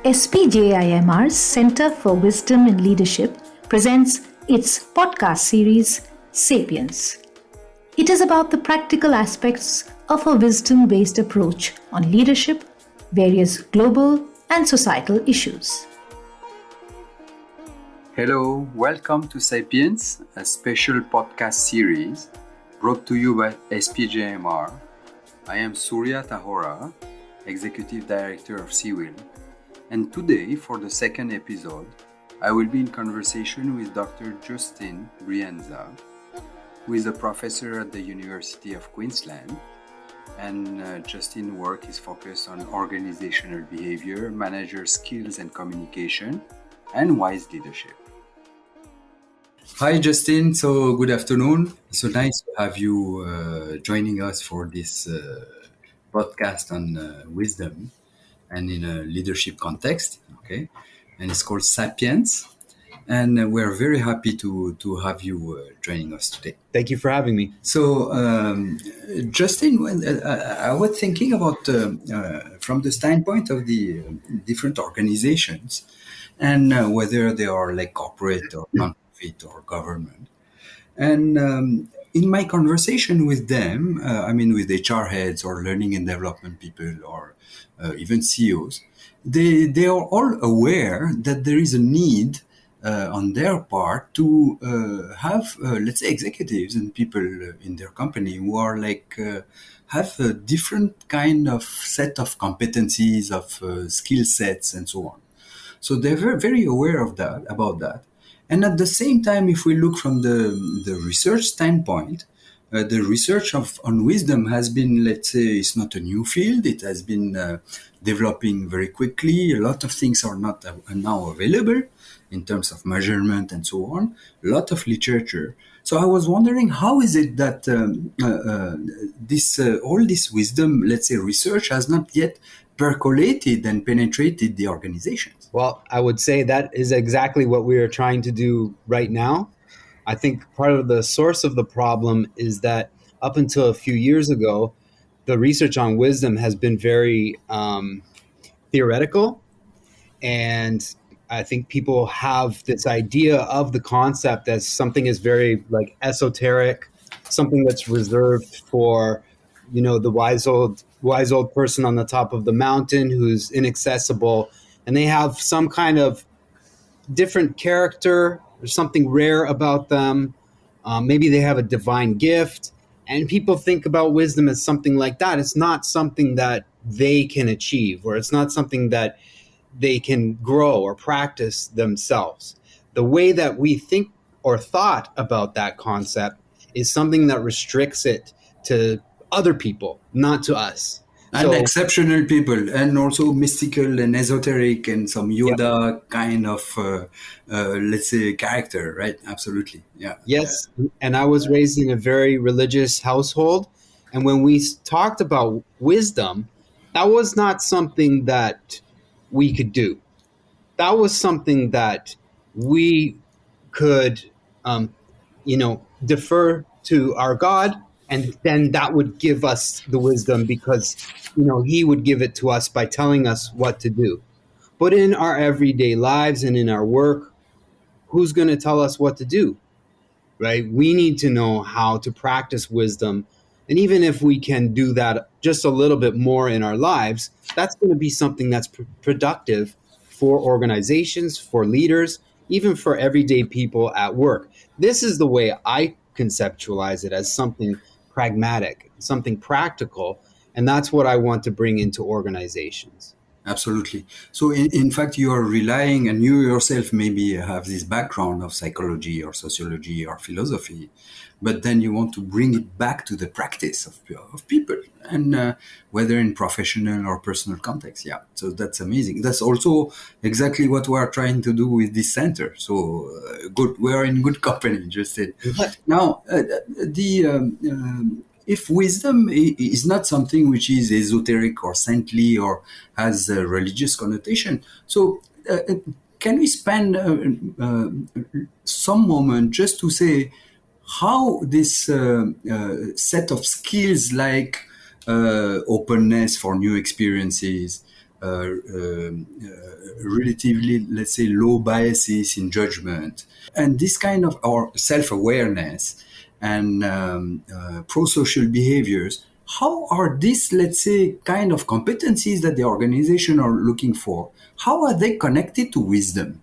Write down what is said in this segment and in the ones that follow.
SPJIMR's Center for Wisdom and Leadership presents its podcast series, Sapience. It is about the practical aspects of a wisdom-based approach on leadership, various global and societal issues. Hello, welcome to Sapience, a special podcast series brought to you by SPJIMR. I am Surya Tahora, Executive Director of CWIL, and today, for the second episode, I will be in conversation with Dr Justin Brienza, who is a professor at the University of Queensland, and Justin's work is focused on organizational behavior, manager skills and communication, and wise leadership. Hi Justin, so good afternoon. So nice to have you joining us for this podcast on wisdom and in a leadership context, okay? And it's called Sapience. And we're very happy to have you joining us today. Thank you for having me. So, Justin, I was thinking about from the standpoint of the different organizations and whether they are like corporate or non-profit or government. And in my conversation with them, with HR heads or learning and development people or even CEOs, they are all aware that there is a need on their part to have, let's say, executives and people in their company who are have a different kind of set of competencies, of skill sets, and so on. So they're very, very aware of that, about that. And at the same time, if we look from the research standpoint, the research on wisdom has been, let's say, it's not a new field. It has been developing very quickly. A lot of things are not now available in terms of measurement and so on. A lot of literature. So I was wondering, how is it that all this wisdom, let's say, research has not yet percolated and penetrated the organizations? Well, I would say that is exactly what we are trying to do right now. I think part of the source of the problem is that up until a few years ago, the research on wisdom has been very theoretical. And I think people have this idea of the concept as something is very esoteric, something that's reserved for, the wise old person on the top of the mountain who's inaccessible. And they have some kind of different character. There's something rare about them. Maybe they have a divine gift. And people think about wisdom as something like that. It's not something that they can achieve, or it's not something that they can grow or practice themselves. The way that we think or thought about that concept is something that restricts it to other people, not to us. And exceptional people, and also mystical and esoteric and some Yoda kind of, let's say, character, right? Absolutely, yeah. Yes, and I was raised in a very religious household. And when we talked about wisdom, that was not something that we could do. That was something that we could, defer to our God, and then that would give us the wisdom because, he would give it to us by telling us what to do. But in our everyday lives and in our work, who's going to tell us what to do, right? We need to know how to practice wisdom. And even if we can do that just a little bit more in our lives, that's going to be something that's productive for organizations, for leaders, even for everyday people at work. This is the way I conceptualize it, as something pragmatic, something practical. And that's what I want to bring into organizations. Absolutely. So in fact, you are relying, and you yourself maybe have this background of psychology or sociology or philosophy, but then you want to bring it back to the practice of people, and whether in professional or personal context. Yeah. So that's amazing. That's also exactly what we are trying to do with this center. So good. We are in good company, Justin. Now, if wisdom is not something which is esoteric or saintly or has a religious connotation, so can we spend some moment just to say how this set of skills like openness for new experiences, relatively, let's say, low biases in judgment, and this kind of or self-awareness and pro-social behaviors. How are these, let's say, kind of competencies that the organization are looking for? How are they connected to wisdom?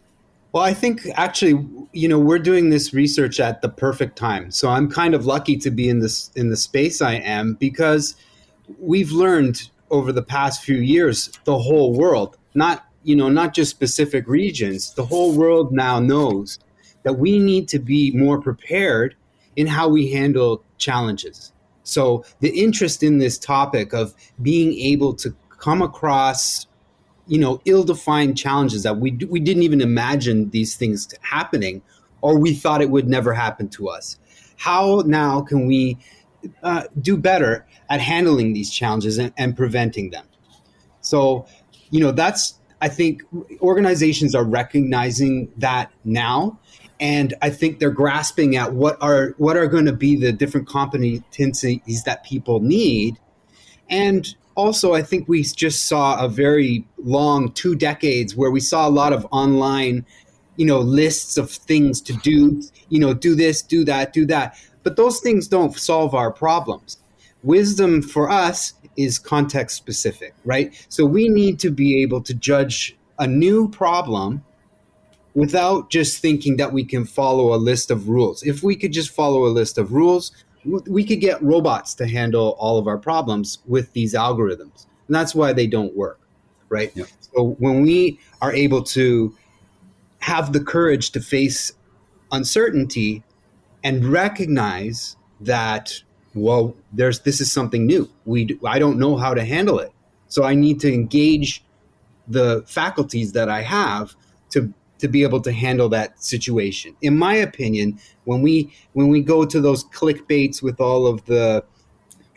Well, I think actually, we're doing this research at the perfect time. So I'm kind of lucky to be in the space I am, because we've learned over the past few years, the whole world, not just specific regions, the whole world now knows that we need to be more prepared in how we handle challenges. So the interest in this topic of being able to come across ill-defined challenges that we didn't even imagine these things happening, or we thought it would never happen to us. How now can we do better at handling these challenges and preventing them? So, I think organizations are recognizing that now, and I think they're grasping at what are going to be the different competencies that people need. And also, I think we just saw a very long 2 decades where we saw a lot of online, lists of things to do, do this, do that, do that. But those things don't solve our problems. Wisdom for us is context specific, right? So we need to be able to judge a new problem without just thinking that we can follow a list of rules. If we could just follow a list of rules, we could get robots to handle all of our problems with these algorithms. And that's why they don't work, right? Yeah. So when we are able to have the courage to face uncertainty and recognize that, well, this is something new. I don't know how to handle it. So I need to engage the faculties that I have to be able to handle that situation. In my opinion, when we go to those clickbaits with all of the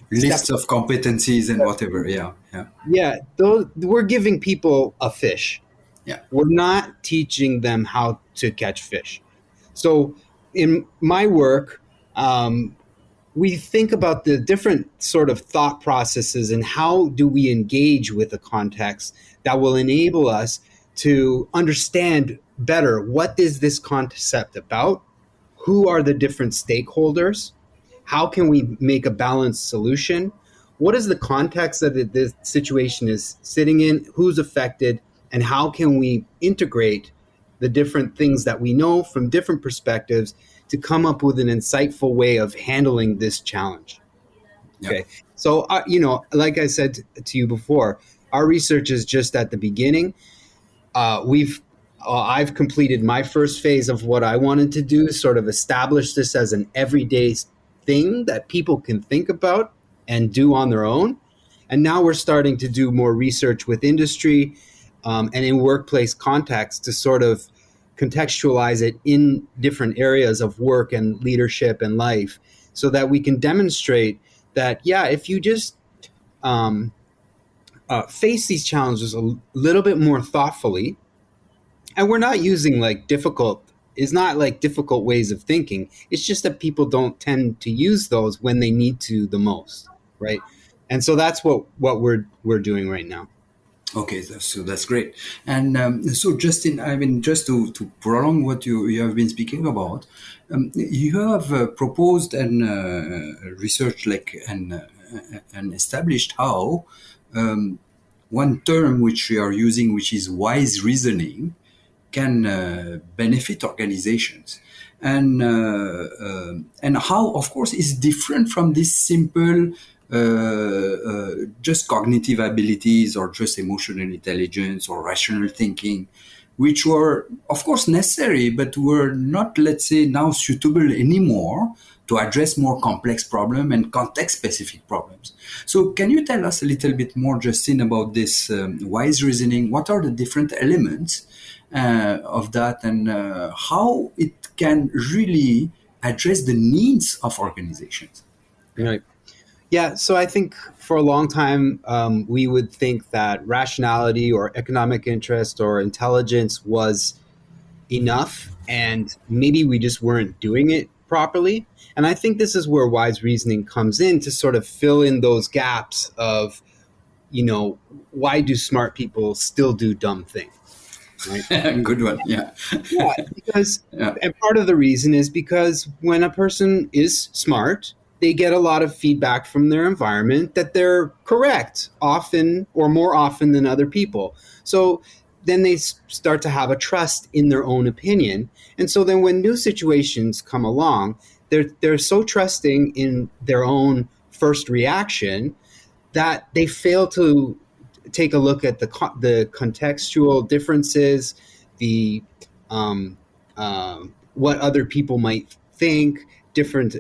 lists of competencies and whatever, we're giving people a fish. Yeah, we're not teaching them how to catch fish. So in my work, we think about the different sort of thought processes and how do we engage with the context that will enable us to understand better what is this concept about, who are the different stakeholders, how can we make a balanced solution, what is the context that this situation is sitting in, who's affected, and how can we integrate the different things that we know from different perspectives to come up with an insightful way of handling this challenge. Okay. Yep. So, like I said to you before, our research is just at the beginning. I've completed my first phase of what I wanted to do, sort of establish this as an everyday thing that people can think about and do on their own. And now we're starting to do more research with industry and in workplace context to sort of contextualize it in different areas of work and leadership and life, so that we can demonstrate that, if you just face these challenges a little bit more thoughtfully, and we're not using difficult ways of thinking. It's just that people don't tend to use those when they need to the most, right? And so that's what we're doing right now. Okay, so that's great. And so, Justin, I mean, just to prolong what you have been speaking about, you have proposed and researched and established how one term which we are using, which is wise reasoning, can benefit organizations, and how, of course, is different from this simple just cognitive abilities or just emotional intelligence or rational thinking, which were, of course, necessary, but were not, let's say, now suitable anymore to address more complex problems and context-specific problems. So can you tell us a little bit more, Justin, about this wise reasoning? What are the different elements of that, and how it can really address the needs of organizations? Right. Yeah, so I think for a long time, we would think that rationality or economic interest or intelligence was enough, and maybe we just weren't doing it properly. And I think this is where wise reasoning comes in to sort of fill in those gaps of, why do smart people still do dumb things? Right? Good one. Yeah. Yeah, because Yeah. and part of the reason is because when a person is smart, they get a lot of feedback from their environment that they're correct often or more often than other people. So then they start to have a trust in their own opinion. And so then when new situations come along, they're so trusting in their own first reaction that they fail to take a look at the contextual differences, the what other people might think, different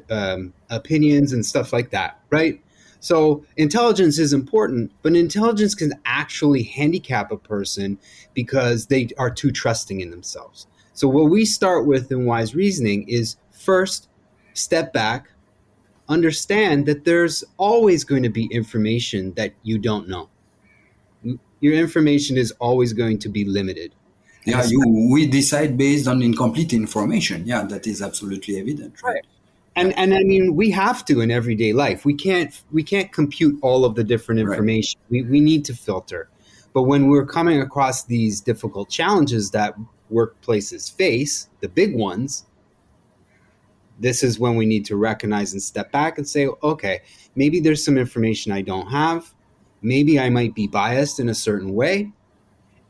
opinions and stuff like that, right? So intelligence is important, but intelligence can actually handicap a person because they are too trusting in themselves. So what we start with in wise reasoning is first, step back, understand that there's always going to be information that you don't know. Your information is always going to be limited. Yeah, we decide based on incomplete information. Yeah, that is absolutely evident, right? And I mean, we have to in everyday life. We can't compute all of the different information. Right. We need to filter. But when we're coming across these difficult challenges that workplaces face, the big ones, this is when we need to recognize and step back and say, okay, maybe there's some information I don't have. Maybe I might be biased in a certain way.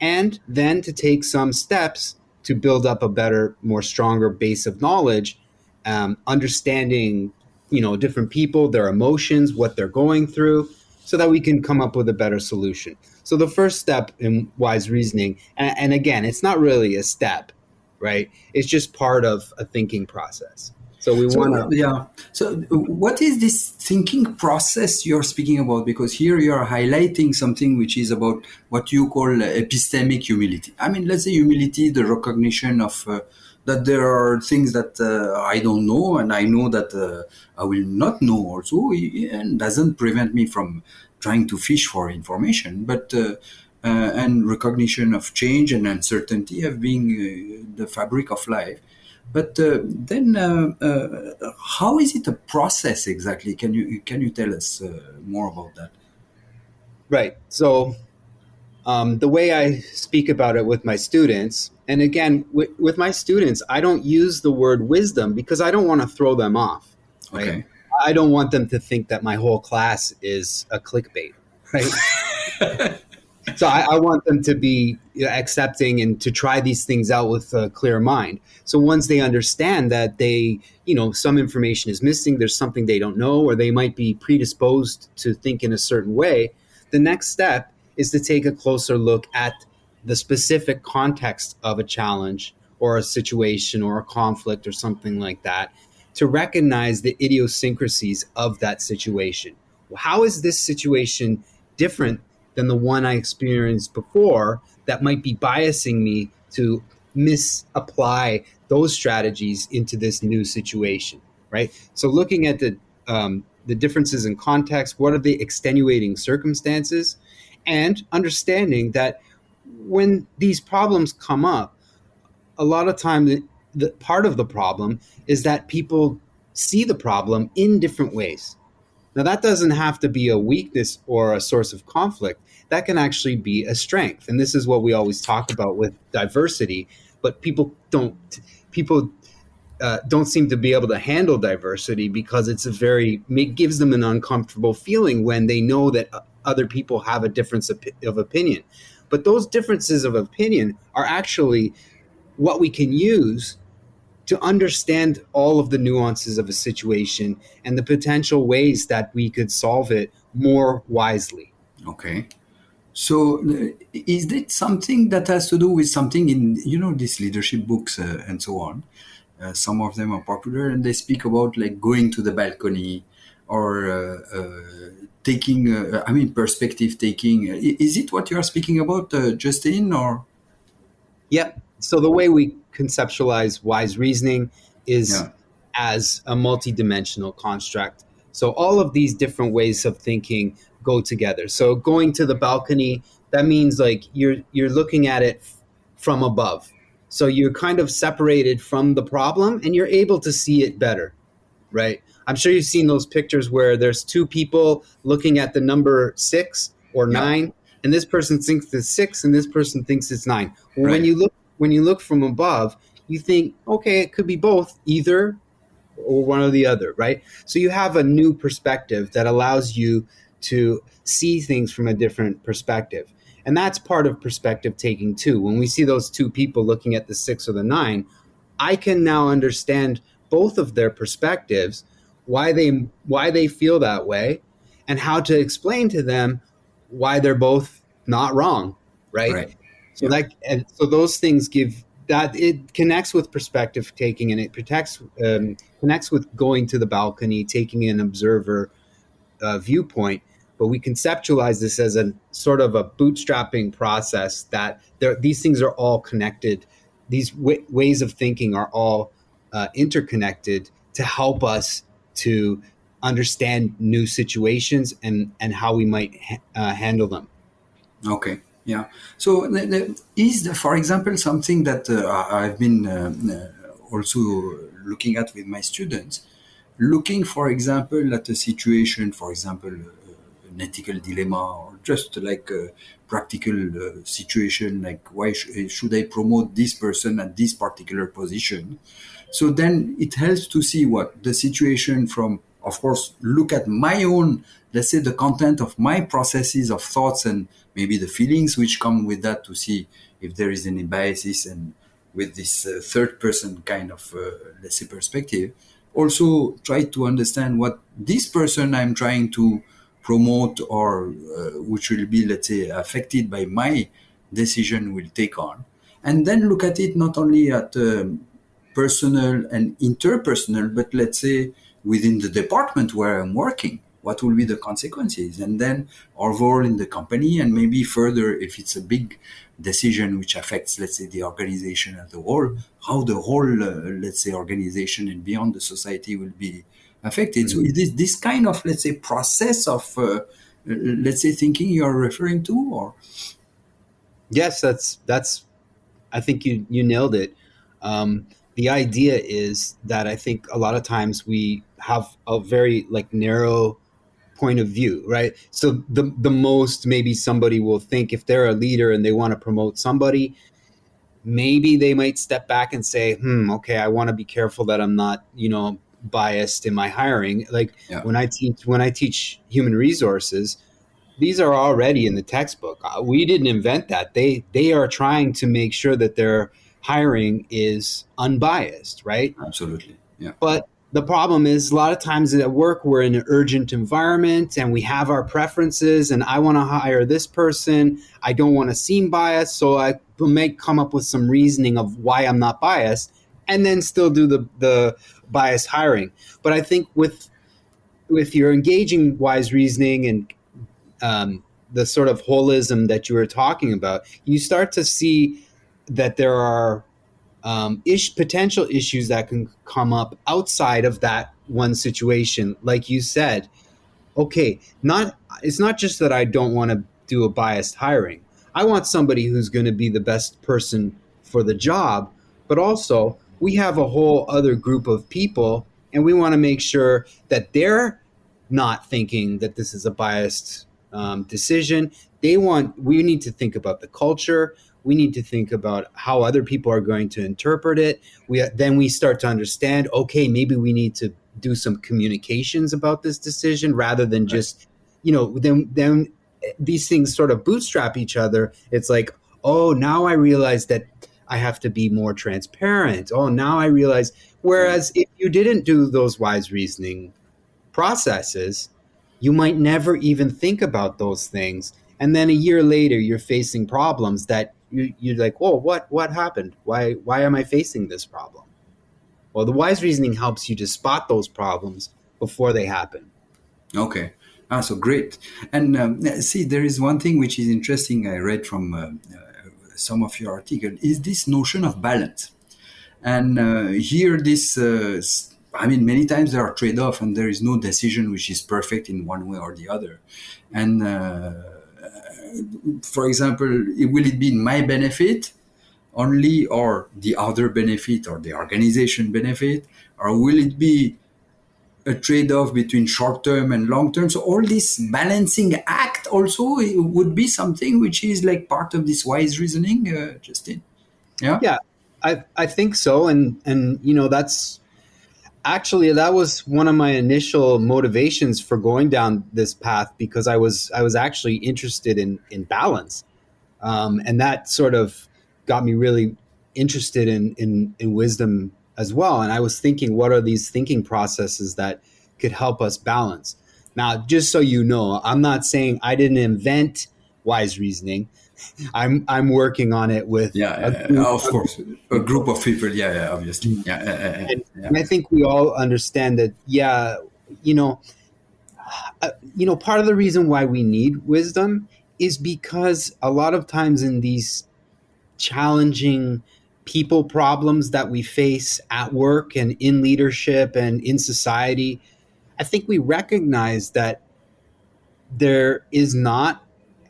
And then to take some steps to build up a better, more stronger base of knowledge, understanding, different people, their emotions, what they're going through, so that we can come up with a better solution. So the first step in wise reasoning, and again, it's not really a step, right? It's just part of a thinking process. So we want to... Yeah. So what is this thinking process you're speaking about? Because here you're highlighting something which is about what you call epistemic humility. I mean, let's say humility, the recognition of that there are things that I don't know, and I know that I will not know also, and doesn't prevent me from trying to fish for information. But and recognition of change and uncertainty of being the fabric of life. But then, how is it a process exactly? Can you tell us more about that? Right. So the way I speak about it with my students, and again, with my students, I don't use the word wisdom because I don't want to throw them off. Right? Okay. I don't want them to think that my whole class is a clickbait. Right. So I want them to be accepting and to try these things out with a clear mind. So once they understand that some information is missing, there's something they don't know, or they might be predisposed to think in a certain way, the next step is to take a closer look at the specific context of a challenge or a situation or a conflict or something like that, to recognize the idiosyncrasies of that situation. How is this situation different than the one I experienced before that might be biasing me to misapply those strategies into this new situation, right? So looking at the differences in context, what are the extenuating circumstances, and understanding that when these problems come up, a lot of time the part of the problem is that people see the problem in different ways. Now, that doesn't have to be a weakness or a source of conflict. That can actually be a strength. And this is what we always talk about with diversity. But people don't seem to be able to handle diversity because it gives them an uncomfortable feeling when they know that other people have a difference of opinion. But those differences of opinion are actually what we can use to understand all of the nuances of a situation and the potential ways that we could solve it more wisely. Okay. So is it something that has to do with something in, these leadership books and so on? Some of them are popular and they speak about like going to the balcony or taking, perspective taking. Is it what you are speaking about, Justin, or? Yep. So the way we conceptualize wise reasoning is as a multidimensional construct. So all of these different ways of thinking go together. So going to the balcony, that means like you're looking at it from above. So you're kind of separated from the problem and you're able to see it better, right? I'm sure you've seen those pictures where there's two people looking at the number 6 or Yeah. 9, and this person thinks it's 6, and this person thinks it's 9. Well, Right. when you look from above, you think, okay, it could be both, either or one or the other, right? So you have a new perspective that allows you to see things from a different perspective. And that's part of perspective taking too. When we see those two people looking at the 6 or the 9, I can now understand both of their perspectives, why they feel that way, and how to explain to them why they're both not wrong, right? Right. So Yeah. so those things give that, it connects with perspective taking, and it connects with going to the balcony, taking an observer viewpoint. But we conceptualize this as a sort of a bootstrapping process, that these things are all connected. These ways of thinking are all interconnected to help us to understand new situations and how we might handle them. Okay. Yeah. So is for example, something that I've been also looking at with my students, looking, for example, at a situation, for example, an ethical dilemma, or just like a practical situation, like why should I promote this person at this particular position? So then it helps to see what the situation from, of course, look at my own, let's say, the content of my processes of thoughts and maybe the feelings which come with that, to see if there is any biases, and with this third person kind of, let's say, perspective, also try to understand what this person I'm trying to promote, or which will be, let's say, affected by my decision, will take on. And then look at it not only at personal and interpersonal, but let's say within the department where I'm working, what will be the consequences? And then overall in the company, and maybe further if it's a big decision which affects, let's say, the organization as a whole, how the whole, let's say, organization and beyond the society will be affected. Mm-hmm. So it is this kind of, let's say, process of, let's say, thinking you're referring to, or? Yes, that's. I think you nailed it. The idea is that I think a lot of times we have a very narrow point of view, right? So the most maybe somebody will think, if they're a leader and they want to promote somebody, maybe they might step back and say, okay, I want to be careful that I'm not, biased in my hiring. Like Yeah. when I teach human resources, these are already in the textbook. We didn't invent that. They are trying to make sure that their hiring is unbiased, right? Absolutely. Yeah. But the problem is, a lot of times at work, we're in an urgent environment and we have our preferences, and I want to hire this person. I don't want to seem biased, so I may come up with some reasoning of why I'm not biased, and then still do the biased hiring. But I think with your engaging wise reasoning and the sort of holism that you were talking about, you start to see that there are potential issues that can come up outside of that one situation. Like you said, okay, it's not just that I don't want to do a biased hiring. I want somebody who's going to be the best person for the job, but also we have a whole other group of people, and we want to make sure that they're not thinking that this is a biased decision. We need to think about the culture. We need to think about how other people are going to interpret it. Then we start to understand, okay, maybe we need to do some communications about this decision, rather than just, then these things sort of bootstrap each other. It's like, oh, now I realize that I have to be more transparent. Oh, now I realize. Whereas if you didn't do those wise reasoning processes, you might never even think about those things. And then a year later, you're facing problems that you're like, whoa, what happened? Why am I facing this problem? Well, the wise reasoning helps you to spot those problems before they happen. Okay. So great. And see, there is one thing which is interesting I read from some of your articles, is this notion of balance. And here this, many times there are trade-offs, and there is no decision which is perfect in one way or the other. And for example, will it be in my benefit only, or the other benefit, or the organization benefit, or will it be a trade-off between short-term and long-term. So all this balancing act also would be something which is like part of this wise reasoning, Justin. Yeah. Yeah, I think so, and that's actually, that was one of my initial motivations for going down this path, because I was actually interested in balance, and that sort of got me really interested in wisdom as well. And I was thinking, what are these thinking processes that could help us balance? Now, just so you know, I'm not saying I didn't invent wise reasoning. I'm working on it with of course, a group of people. Obviously. And I think we all understand that. Part of the reason why we need wisdom is because a lot of times in these challenging people problems that we face at work and in leadership and in society, I think we recognize that there is not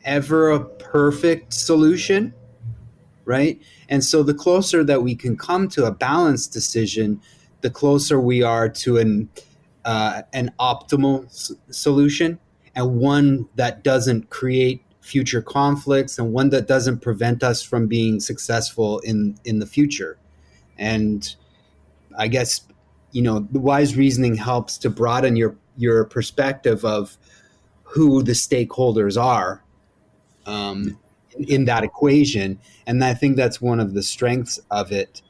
ever a perfect solution, right? And so the closer that we can come to a balanced decision, the closer we are to an optimal solution, and one that doesn't create future conflicts, and one that doesn't prevent us from being successful in the future. And I guess, the wise reasoning helps to broaden your perspective of who the stakeholders are in that equation. And I think that's one of the strengths of it,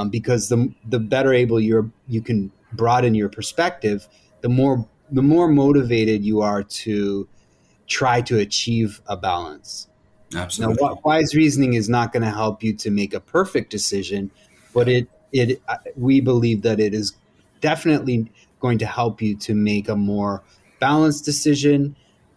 because the better able you can broaden your perspective, the more motivated you are to try to achieve a balance. Absolutely. Now, wise reasoning is not going to help you to make a perfect decision, but we believe that it is definitely going to help you to make a more balanced decision,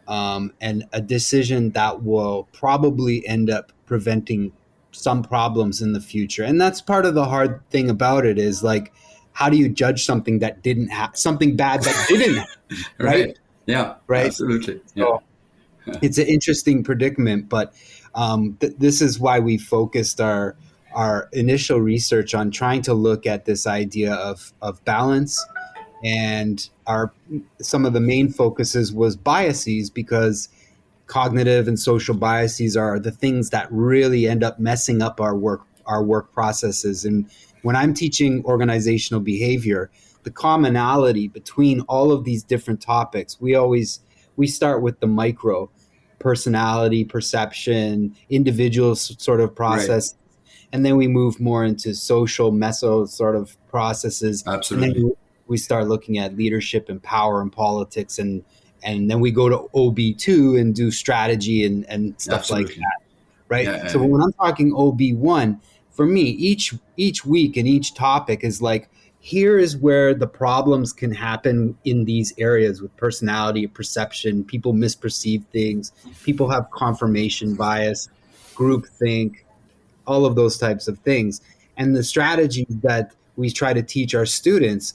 and a decision that will probably end up preventing some problems in the future. And that's part of the hard thing about it, is like, how do you judge something that didn't happen, something bad that didn't happen, right? Yeah, right. Absolutely. So it's an interesting predicament, but this is why we focused our initial research on trying to look at this idea of balance. And some of the main focuses was biases, because cognitive and social biases are the things that really end up messing up our work processes. And when I'm teaching organizational behavior, the commonality between all of these different topics, we start with the micro: personality, perception, individual sort of process. Right. And then we move more into social meso sort of processes. Absolutely. And then we start looking at leadership and power and politics, and then we go to OB2 and do strategy and stuff Absolutely. Like that, right? Yeah, so when I'm talking OB1, for me, each week and each topic is like, here is where the problems can happen in these areas with personality, perception. People misperceive things. People have confirmation bias, groupthink, all of those types of things. And the strategies that we try to teach our students,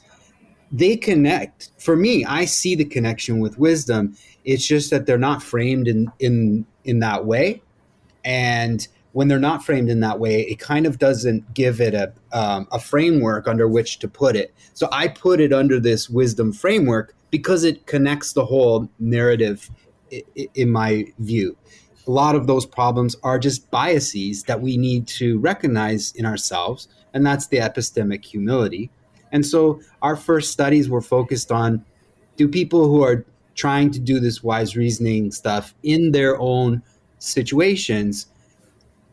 they connect. For me, I see the connection with wisdom. It's just that they're not framed in that way. And when they're not framed in that way, it kind of doesn't give it a framework under which to put it. So I put it under this wisdom framework because it connects the whole narrative, in my view. A lot of those problems are just biases that we need to recognize in ourselves, and that's the epistemic humility. And so our first studies were focused on, do people who are trying to do this wise reasoning stuff in their own situations,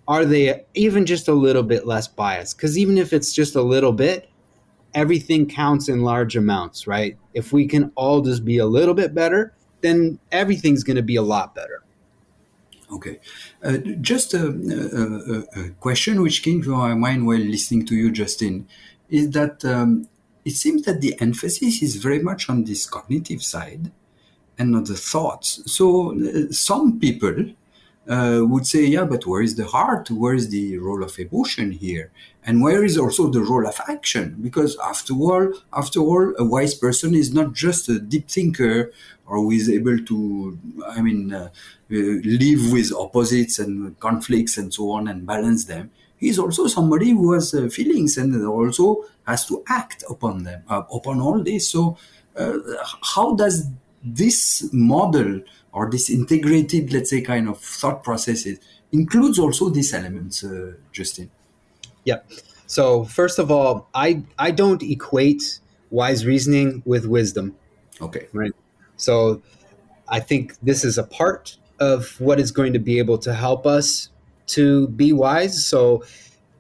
are they even just a little bit less biased? Because even if it's just a little bit, everything counts in large amounts, right? If we can all just be a little bit better, then everything's going to be a lot better. Okay. Just a question which came to my mind while listening to you, Justin, is that it seems that the emphasis is very much on this cognitive side and on the thoughts. So some people would say, yeah, but where is the heart? Where is the role of emotion here? And where is also the role of action? Because after all, a wise person is not just a deep thinker or who is able to, live with opposites and conflicts and so on and balance them. He's also somebody who has feelings and also has to act upon them, upon all this. So how does this model or this integrated, let's say, kind of thought processes includes also these elements, Justin? Yeah. So first of all, I don't equate wise reasoning with wisdom, Okay. right? So I think this is a part of what is going to be able to help us to be wise. So,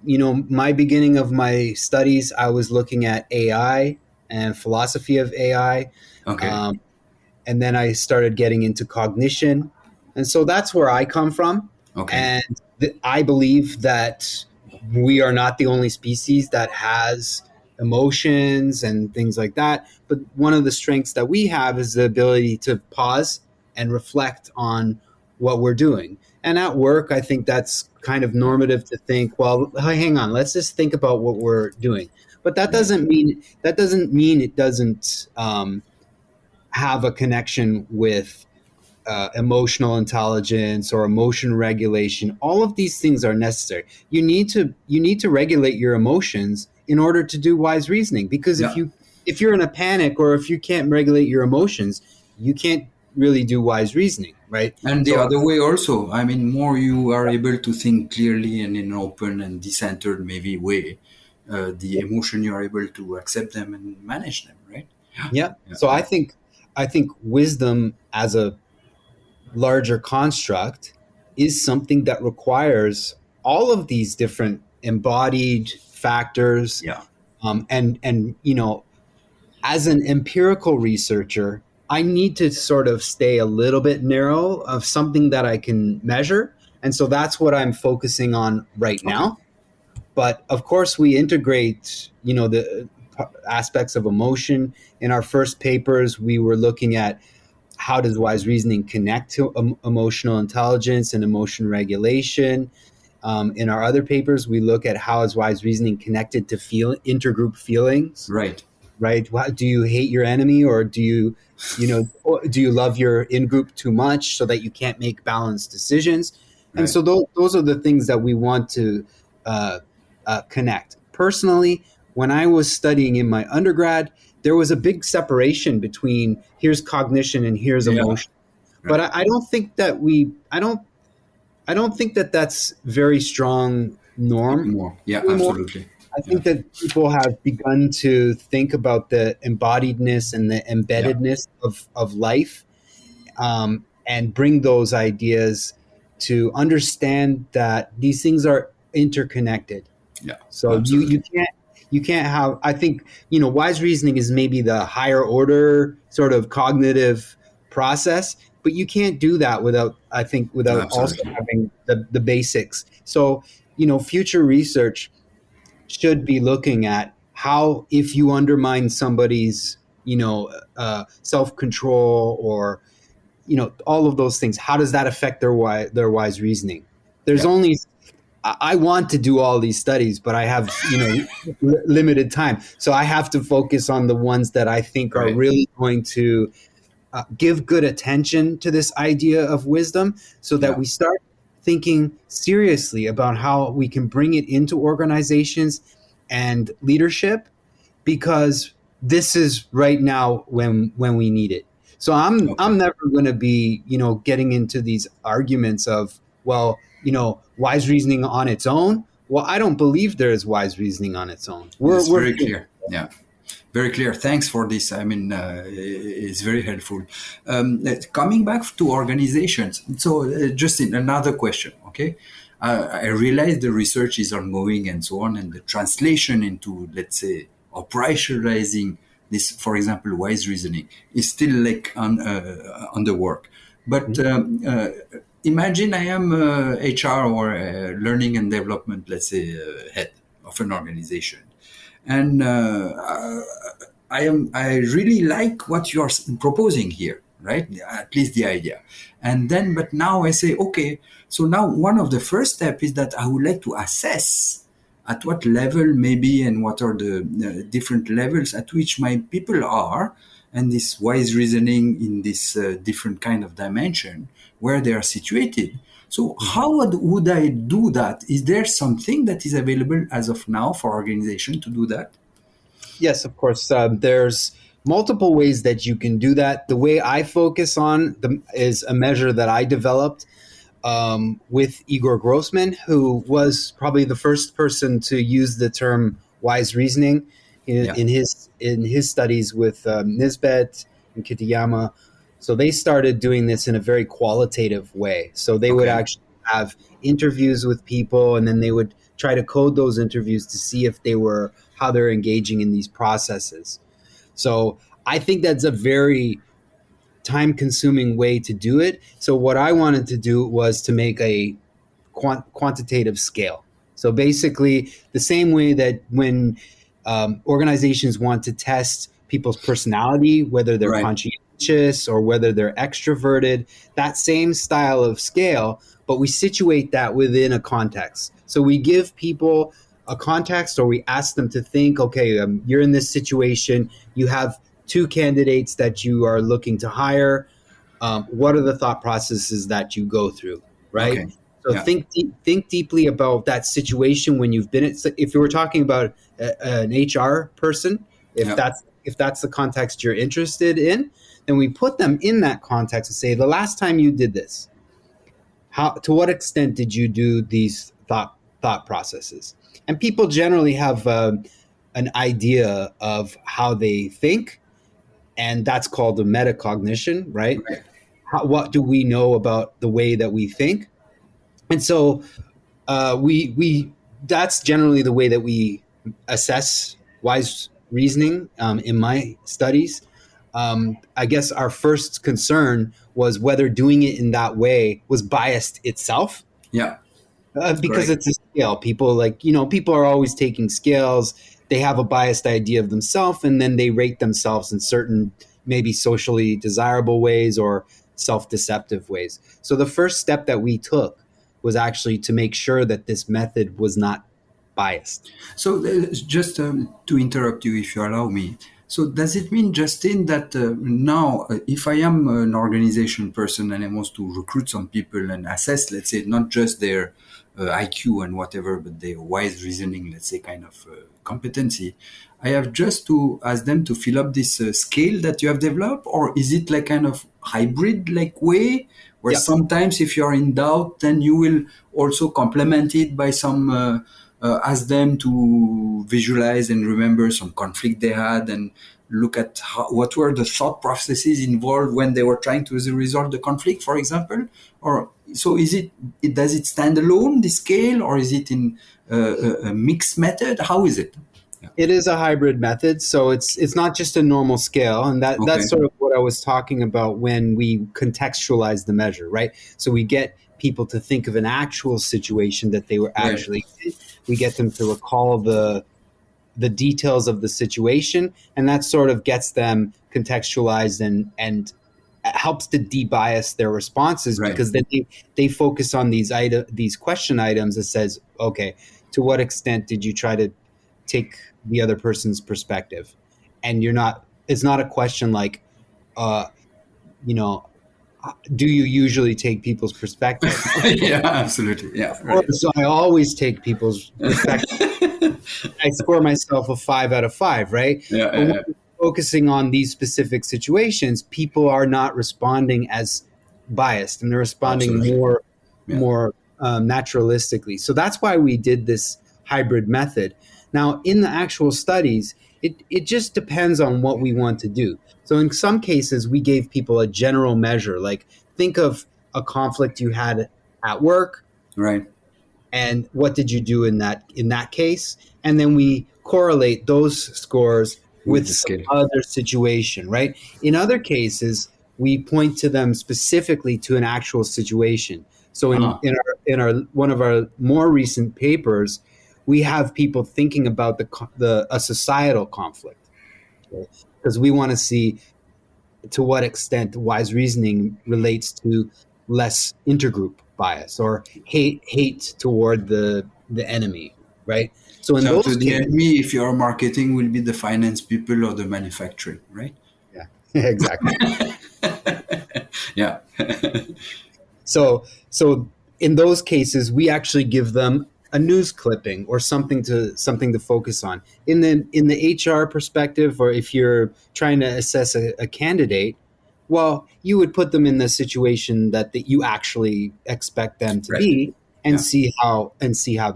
my beginning of my studies, I was looking at AI and philosophy of AI. Okay. Um, and then I started getting into cognition. And so that's where I come from. Okay. And I believe that we are not the only species that has emotions and things like that. But one of the strengths that we have is the ability to pause and reflect on what we're doing. And at work, I think that's kind of normative to think, well, hang on, let's just think about what we're doing. But that doesn't mean it doesn't have a connection with emotional intelligence or emotion regulation. All of these things are necessary. You need to regulate your emotions in order to do wise reasoning. Because Yeah. if you're in a panic or if you can't regulate your emotions, you can't really do wise reasoning, right? And the So other way also, I mean, more you are able to think clearly and in an open and decentered maybe way, the emotion you are able to accept them and manage them, right? yeah. Yeah. So I think wisdom as a larger construct is something that requires all of these different embodied factors. Yeah. And as an empirical researcher, I need to sort of stay a little bit narrow of something that I can measure. And so that's what I'm focusing on right Okay. now. But of course, we integrate, the aspects of emotion. In our first papers, we were looking at how does wise reasoning connect to emotional intelligence and emotion regulation. In our other papers, we look at how is wise reasoning connected to intergroup feelings. Right. Right? Do you hate your enemy, or do you love your in group too much so that you can't make balanced decisions? And Right. so those are the things that we want to connect. Personally, when I was studying in my undergrad, there was a big separation between here's cognition and here's Yeah. emotion. Right. But I don't think that I don't think that that's very strong norm More. Yeah, anymore. absolutely. I think that people have begun to think about the embodiedness and the embeddedness of life, and bring those ideas to understand that these things are interconnected. Yeah, So absolutely. you can't have. I think wise reasoning is maybe the higher order sort of cognitive process, but you can't do that without also Absolutely. having the basics. So future research should be looking at how, if you undermine somebody's self-control, or all of those things, how does that affect their wise reasoning? There's Yeah. only I want to do all these studies, but I have limited time, so I have to focus on the ones that I think are Right. really going to give good attention to this idea of wisdom, so that Yeah. we start thinking seriously about how we can bring it into organizations and leadership, because this is right now when we need it. So I'm Okay. never going to be getting into these arguments of, well, wise reasoning on its own. Well, I don't believe there is wise reasoning on its own. It's We're very clear. Yeah. Very clear. Thanks for this. I mean, it's very helpful. Coming back to organizations. So, Justin, another question. Okay. I realize the research is ongoing and so on, and the translation into, let's say, operationalizing this, for example, wise reasoning is still like on the work. But imagine I am HR or learning and development, let's say, head of an organization. And I really like what you're proposing here, right? At least the idea. And then, but now I say, okay, so now one of the first steps is that I would like to assess at what level maybe and what are the different levels at which my people are, and this wise reasoning in this different kind of dimension where they are situated. So how would I do that? Is there something that is available as of now for organization to do that? Yes, of course. There's multiple ways that you can do that. The way I focus on is a measure that I developed with Igor Grossman, who was probably the first person to use the term wise reasoning in his studies with Nisbet and Kitayama. So they started doing this in a very qualitative way. So they would actually have interviews with people, and then they would try to code those interviews to see if how they're engaging in these processes. So I think that's a very time-consuming way to do it. So what I wanted to do was to make a quantitative scale. So basically, the same way that when organizations want to test people's personality, whether they're conscientious or whether they're extroverted, that same style of scale, but we situate that within a context. So we give people a context, or we ask them to think, okay, you're in this situation, you have two candidates that you are looking to hire. What are the thought processes that you go through, right? Okay. So think deeply about that situation when you've been. If you were talking about an HR person, if that's the context you're interested in, then we put them in that context and say, the last time you did this, to what extent did you do these thought processes? And people generally have an idea of how they think, and that's called a metacognition, right? What do we know about the way that we think? And so we that's generally the way that we assess wise reasoning in my studies. I guess our first concern was whether doing it in that way was biased itself. Yeah. Because it's a scale. People are always taking scales. They have a biased idea of themselves, and then they rate themselves in certain maybe socially desirable ways or self-deceptive ways. So the first step that we took was actually to make sure that this method was not biased. So just to interrupt you, if you allow me. So does it mean, Justin, that now if I am an organization person and I want to recruit some people and assess, let's say, not just their IQ and whatever, but their wise reasoning, let's say, kind of competency, I have just to ask them to fill up this scale that you have developed? Or is it like kind of hybrid like way where sometimes if you're in doubt, then you will also complement it by some ask them to visualize and remember some conflict they had and look at what were the thought processes involved when they were trying to resolve the conflict, for example? Or so does it stand alone, the scale, or is it in a mixed method? How is it? It is a hybrid method, so it's not just a normal scale, and that's sort of what I was talking about when we contextualize the measure, right? So we get people to think of an actual situation that they were actually in. We get them to recall the details of the situation, and that sort of gets them contextualized and helps to de-bias their responses, because then they focus on these question items that says, okay, to what extent did you try to take the other person's perspective? And it's not a question like, do you usually take people's perspective? Yeah, absolutely. Yeah. Right. So I always take people's perspective. I score myself a 5 out of 5, right? Yeah. But when we're focusing on these specific situations, people are not responding as biased, and they're responding more naturalistically. So that's why we did this hybrid method. Now, in the actual studies, it just depends on what we want to do. So in some cases, we gave people a general measure, like think of a conflict you had at work. Right. And what did you do in that case? And then we correlate those scores with some other situation, right? In other cases, we point to them specifically to an actual situation. So in our one of our more recent papers, we have people thinking about a societal conflict, because we want to see to what extent wise reasoning relates to less intergroup bias or hate toward the enemy, right? So in those cases, the enemy, if you're marketing, will be the finance people or the manufacturing, right? Yeah, exactly. Yeah. So in those cases, we actually give them a news clipping or something to focus on. In the HR perspective, or if you're trying to assess a candidate, well, you would put them in the situation that you actually expect them to Right. be, and Yeah. see how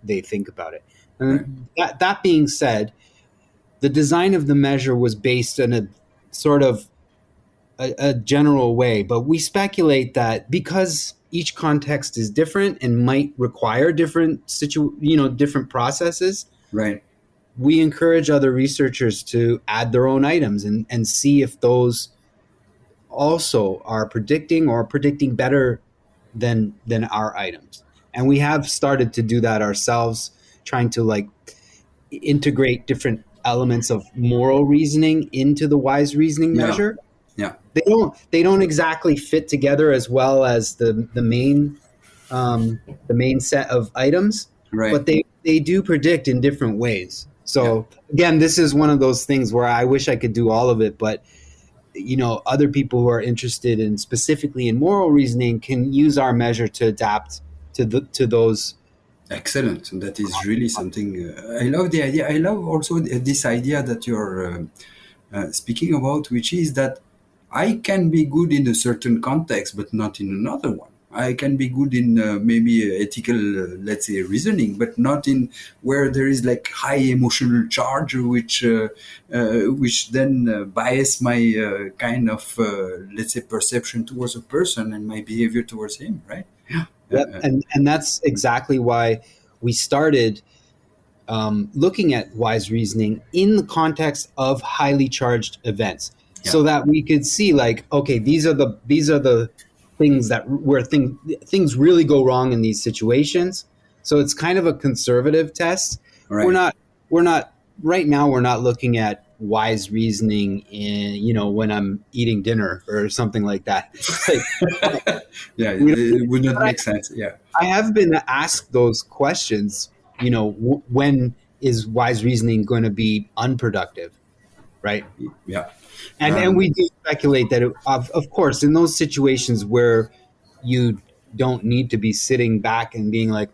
they think about it. And Right. that being said, the design of the measure was based in a sort of a general way, but we speculate that because each context is different and might require different different processes, Right. we encourage other researchers to add their own items and see if those also are predicting better than our items. And we have started to do that ourselves, trying to like integrate different elements of moral reasoning into the wise reasoning Yeah. measure. Yeah. They don't exactly fit together as well as the main set of items, Right. but they do predict in different ways. So again, this is one of those things where I wish I could do all of it, but other people who are interested in specifically in moral reasoning can use our measure to adapt to those. Excellent. That is really something. I love the idea. I love also this idea that you're speaking about, which is that I can be good in a certain context, but not in another one. I can be good in maybe ethical, let's say, reasoning, but not in where there is like high emotional charge, which then bias my kind of, let's say, perception towards a person and my behavior towards him, right? Yep. And that's exactly why we started looking at wise reasoning in the context of highly charged events, so that we could see like, okay, these are the things where things really go wrong in these situations. So it's kind of a conservative test. Right. We're not right now. We're not looking at wise reasoning in when I'm eating dinner or something like that. Yeah, it would not make sense. Yeah, I have been asked those questions. When is wise reasoning going to be unproductive, right? Yeah. And we do speculate that, of course, in those situations where you don't need to be sitting back and being like,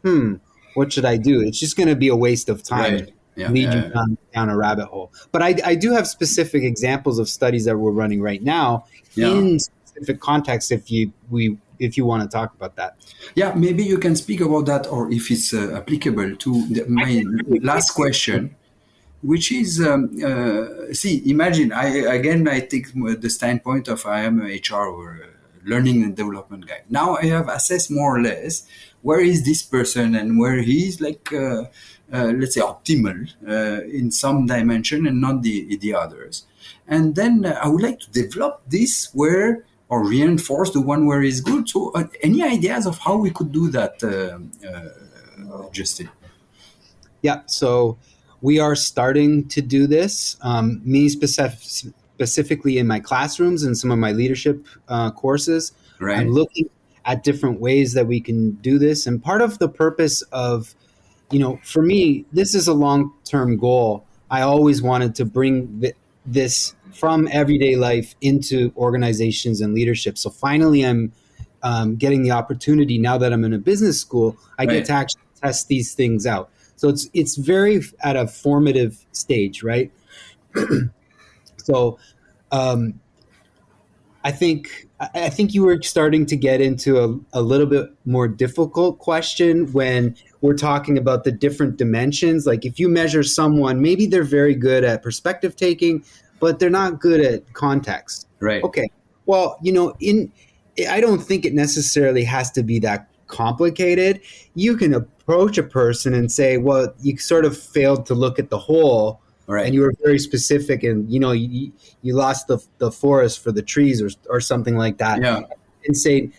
what should I do? It's just going to be a waste of time. Right. Yeah. Lead you down a rabbit hole. But I do have specific examples of studies that we're running right now in specific contexts if you want to talk about that. Yeah, maybe you can speak about that, or if it's applicable to my last question, which is, imagine, I take the standpoint of I am a HR or a learning and development guy. Now I have assessed more or less where is this person and where he is like, let's say, optimal in some dimension and not the others. And then I would like to develop this or reinforce the one where it's good. So any ideas of how we could do that, Justin? Yeah, so we are starting to do this. Me specifically in my classrooms and some of my leadership courses. Right. I'm looking at different ways that we can do this. And part of the purpose of, for me, this is a long-term goal. I always wanted to bring this from everyday life into organizations and leadership. So finally, I'm getting the opportunity now that I'm in a business school. I get to actually test these things out. So it's very at a formative stage, right? So I think you were starting to get into a little bit more difficult question when we're talking about the different dimensions. Like if you measure someone, maybe they're very good at perspective taking, but they're not good at context. Right. Okay. Well, I don't think it necessarily has to be that complicated. You can approach a person and say, well, you sort of failed to look at the whole. Right. And you were very specific, and you lost the forest for the trees or something like that. Yeah. And say,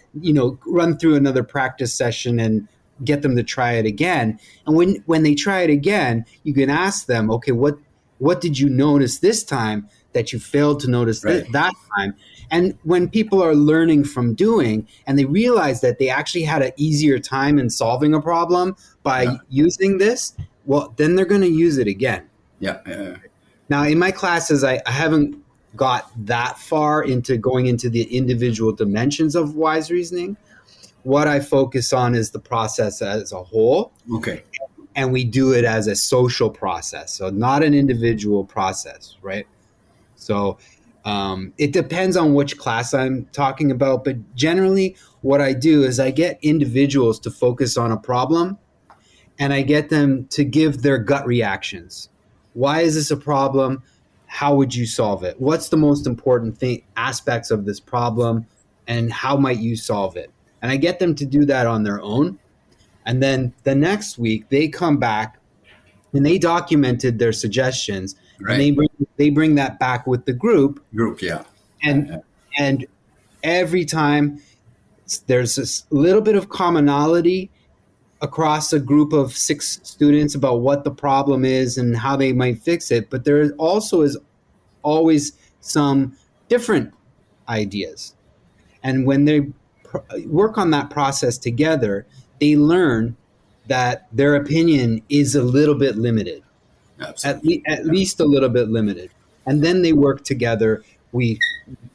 run through another practice session and get them to try it again. And when they try it again, you can ask them, okay, what did you notice this time that you failed to notice that time? And when people are learning from doing, and they realize that they actually had an easier time in solving a problem by using this, well, then they're going to use it again. Yeah. Now, in my classes, I haven't got that far into going into the individual dimensions of wise reasoning, what I focus on is the process as a whole. Okay. And we do it as a social process, so not an individual process, right? So it depends on which class I'm talking about, but generally what I do is I get individuals to focus on a problem, and I get them to give their gut reactions. Why is this a problem? How would you solve it? What's the most important aspects of this problem, and how might you solve it? And I get them to do that on their own. And then the next week they come back and they documented their suggestions, Right. and they bring that back with the group. Yeah. And every time there's this little bit of commonality across a group of 6 students about what the problem is and how they might fix it, but there also is always some different ideas. And when they work on that process together, they learn that their opinion is a little bit limited, at least a little bit limited. And then they work together. We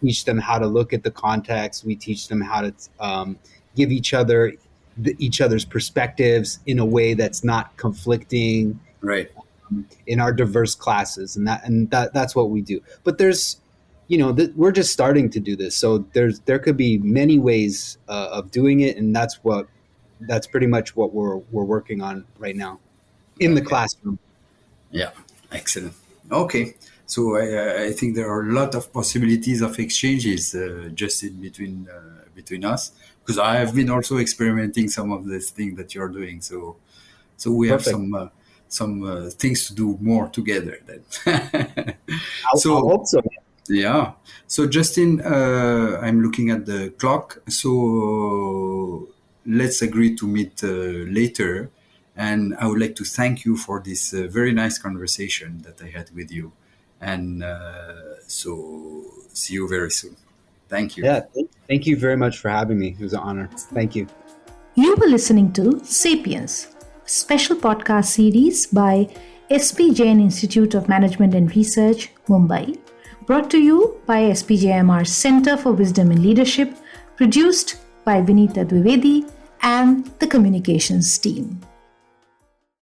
teach them how to look at the context. We teach them how to give each other's perspectives in a way that's not conflicting. Right. In our diverse classes, and that's what we do. But there's, we're just starting to do this, so there could be many ways of doing it, and that's pretty much what we're working on right now in the classroom. Yeah, excellent. Okay, so I think there are a lot of possibilities of exchanges just in between us, because I have been also experimenting some of this thing that you're doing. So we Perfect. have some things to do more together then. I hope so. Yeah. So Justin, I'm looking at the clock. So let's agree to meet later. And I would like to thank you for this very nice conversation that I had with you. And so see you very soon. Thank you. Yeah. Thank you very much for having me. It was an honor. Thank you. You were listening to Sapience, a special podcast series by SPJIMR Institute of Management and Research, Mumbai, brought to you by SPJIMR Center for Wisdom in Leadership, produced by Vinita Dwivedi and the communications team.